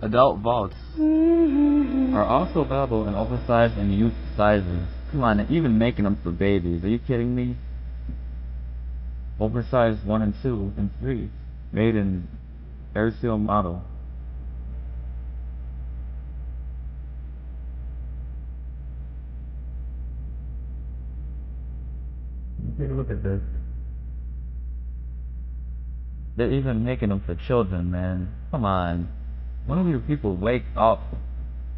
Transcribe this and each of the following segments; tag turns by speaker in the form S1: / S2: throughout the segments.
S1: adult vaults are also available in oversized and youth sizes. Come on, they're even making them for babies. Are you kidding me? Oversized 1 and 2 and 3, made in airseal model. Take a look at this. They're even making them for children, man. Come on. When will you people wake up?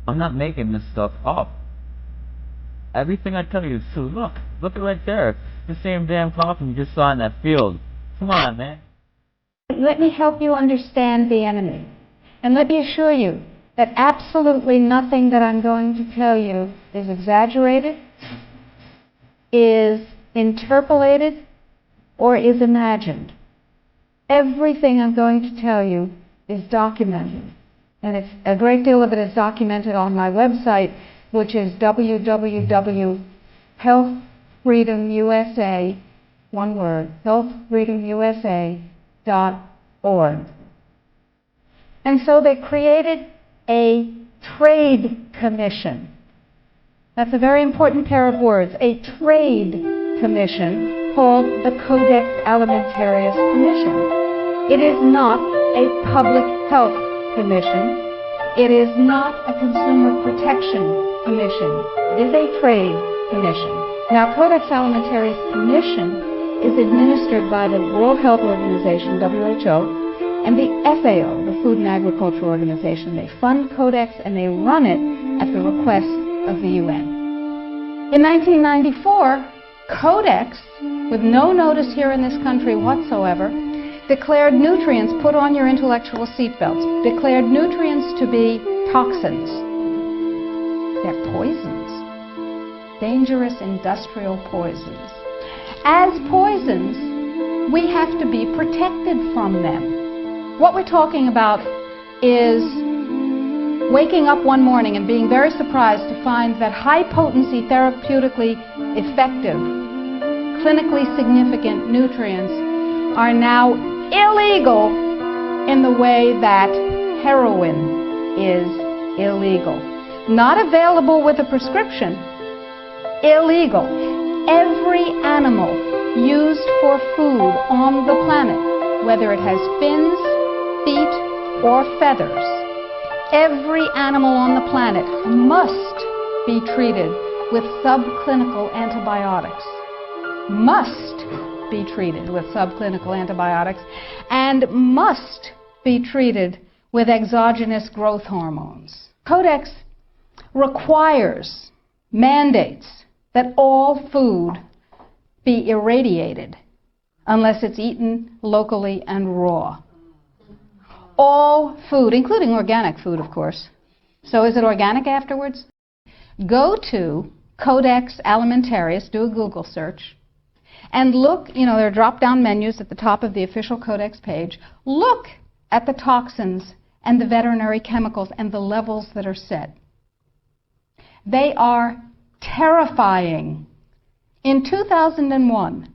S1: I'm not making this stuff up. Everything I tell you is true. Look it right there. The same damn coffin you just saw in that field. Come on, man.
S2: Let me help you understand the enemy. And let me assure you that absolutely nothing that I'm going to tell you is exaggerated, is interpolated, or is imagined. Everything I'm going to tell you is documented. And it's, a great deal of it is documented on my website, which is www.healthfreedomusa, one word, healthfreedomusa.org. And so they created a trade commission. That's a very important pair of words, a trade commission called the Codex Alimentarius Commission. It is not a public health commission. It is not a consumer protection commission. It is a trade commission. Now, Codex Alimentarius Commission is administered by the World Health Organization, WHO, and the FAO, the Food and Agriculture Organization. They fund Codex and they run it at the request of the UN. In 1994, Codex, with no notice here in this country whatsoever, declared nutrients, put on your intellectual seatbelts, declared nutrients to be toxins. They're poisons. Dangerous industrial poisons. As poisons, we have to be protected from them. What we're talking about is waking up one morning and being very surprised to find that high-potency, therapeutically effective, clinically significant nutrients are now illegal in the way that heroin is illegal. Not available with a prescription, illegal. Every animal used for food on the planet, whether it has fins, feet, or feathers, every animal on the planet must be treated with subclinical antibiotics. Must be treated with subclinical antibiotics and must be treated with exogenous growth hormones. Codex requires, mandates that all food be irradiated unless it's eaten locally and raw. All food, including organic food, of course. So is it organic afterwards? Go to Codex Alimentarius, do a Google search, and look, there are drop-down menus at the top of the official Codex page. Look at the toxins and the veterinary chemicals and the levels that are set. They are terrifying. In 2001,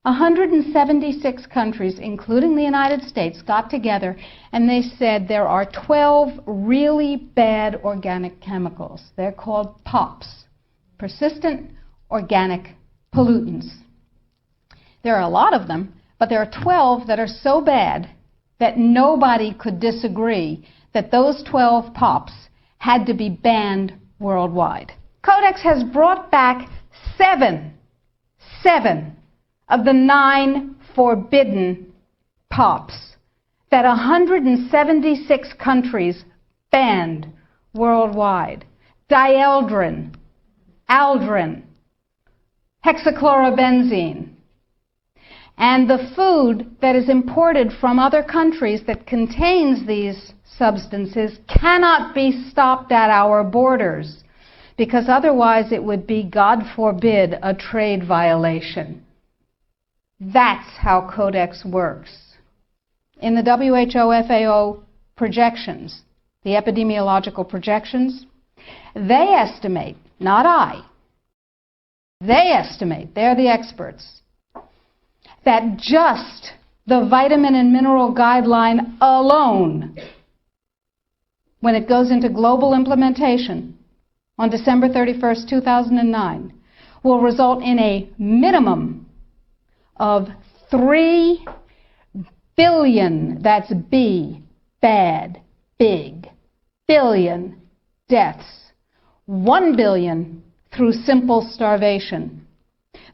S2: 176 countries, including the United States, got together and they said there are 12 really bad organic chemicals. They're called POPs, persistent organic pollutants. There are a lot of them, but there are 12 that are so bad that nobody could disagree that those 12 POPs had to be banned worldwide. Codex has brought back seven of the 9 forbidden POPs that 176 countries banned worldwide. Dieldrin, aldrin, hexachlorobenzene. And the food that is imported from other countries that contains these substances cannot be stopped at our borders, because otherwise it would be, God forbid, a trade violation. That's how Codex works. In the WHO-FAO projections, the epidemiological projections, they estimate, not I, they estimate, they're the experts, that just the vitamin and mineral guideline alone when it goes into global implementation on December 31st, 2009, will result in a minimum of 3 billion, that's B, bad, big, billion deaths. 1 billion through simple starvation.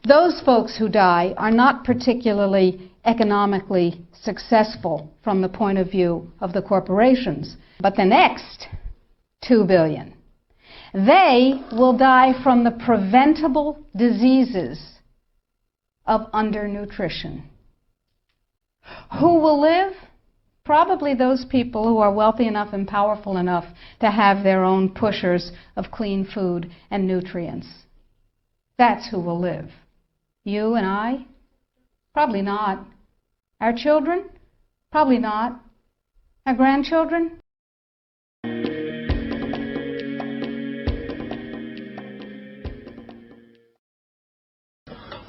S2: Those folks who die are not particularly economically successful from the point of view of the corporations. But the next 2 billion, they will die from the preventable diseases of undernutrition. Who will live? Probably those people who are wealthy enough and powerful enough to have their own pushers of clean food and nutrients. That's who will live. You and I? Probably not. Our children? Probably not. Our grandchildren?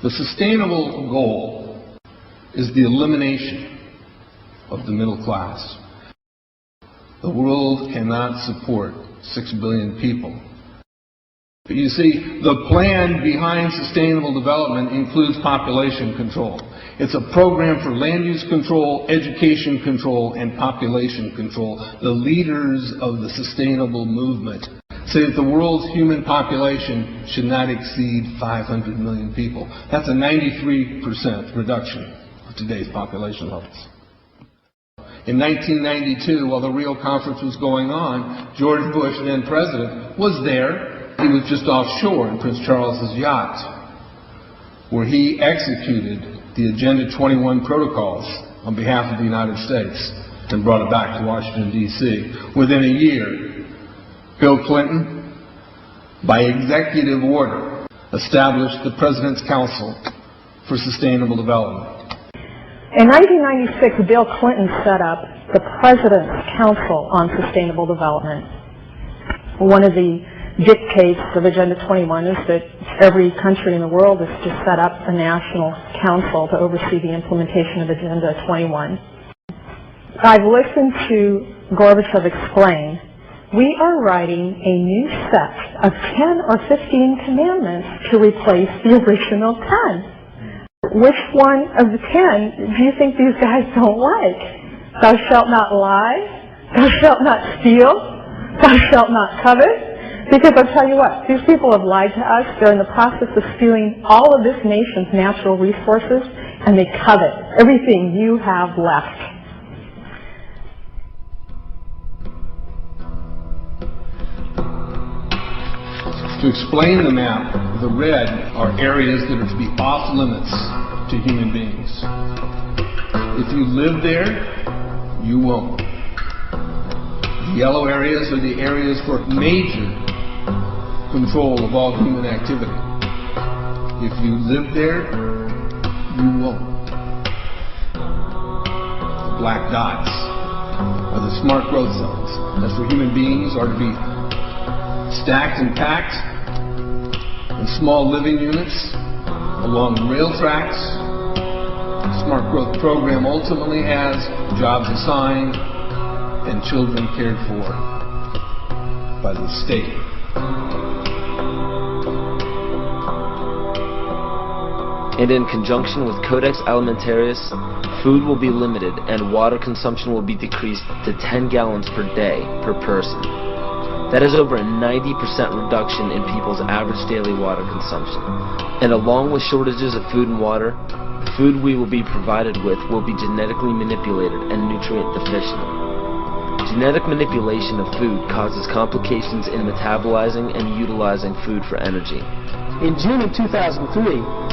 S3: The sustainable goal is the elimination of the middle class. The world cannot support 6 billion people. But you see, the plan behind sustainable development includes population control. It's a program for land use control, education control, and population control. The leaders of the sustainable movement say that the world's human population should not exceed 500 million people. That's a 93% reduction of today's population levels. In 1992, while the Rio conference was going on, George Bush, then president, was there. He was just offshore in Prince Charles's yacht, where he executed the Agenda 21 protocols on behalf of the United States and brought it back to Washington, D.C. Within a year, Bill Clinton, by executive order, established the President's Council for Sustainable Development.
S4: In 1996, Bill Clinton set up the President's Council on Sustainable Development. One of the dictates of Agenda 21 is that every country in the world is to set up a national council to oversee the implementation of Agenda 21. I've listened to Gorbachev explain, we are writing a new set of 10 or 15 commandments to replace the original 10. Which one of the 10 do you think these guys don't like? Thou shalt not lie, thou shalt not steal, thou shalt not covet. Because I'll tell you what, these people have lied to us. They're in the process of stealing all of this nation's natural resources, and they covet everything you have left.
S3: To explain the map, the red are areas that are to be off limits to human beings. If you live there, you won't. The yellow areas are the areas for major control of all human activity. If you live there, you won't. The black dots are the smart growth zones. That's where human beings are to be stacked and packed in small living units along rail tracks. The smart growth program ultimately has jobs assigned and children cared for by the state.
S5: And in conjunction with Codex Alimentarius, food will be limited and water consumption will be decreased to 10 gallons per day per person. That is over a 90% reduction in people's average daily water consumption. And along with shortages of food and water, the food we will be provided with will be genetically manipulated and nutrient deficient. Genetic manipulation of food causes complications in metabolizing and utilizing food for energy.
S6: In June of 2003,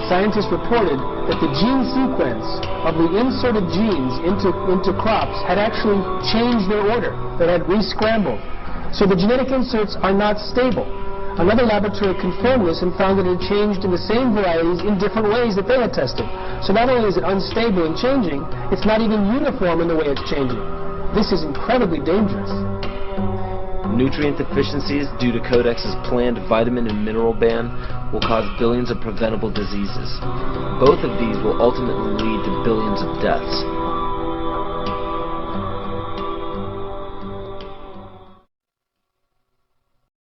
S6: scientists reported that the gene sequence of the inserted genes into crops had actually changed their order. They had re-scrambled. So the genetic inserts are not stable. Another laboratory confirmed this and found that it had changed in the same varieties in different ways that they had tested. So not only is it unstable and changing, it's not even uniform in the way it's changing. This is incredibly dangerous.
S5: Nutrient deficiencies due to Codex's planned vitamin and mineral ban will cause billions of preventable diseases. Both of these will ultimately lead to billions of deaths.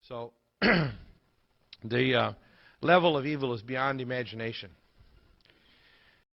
S7: So the level of evil is beyond imagination.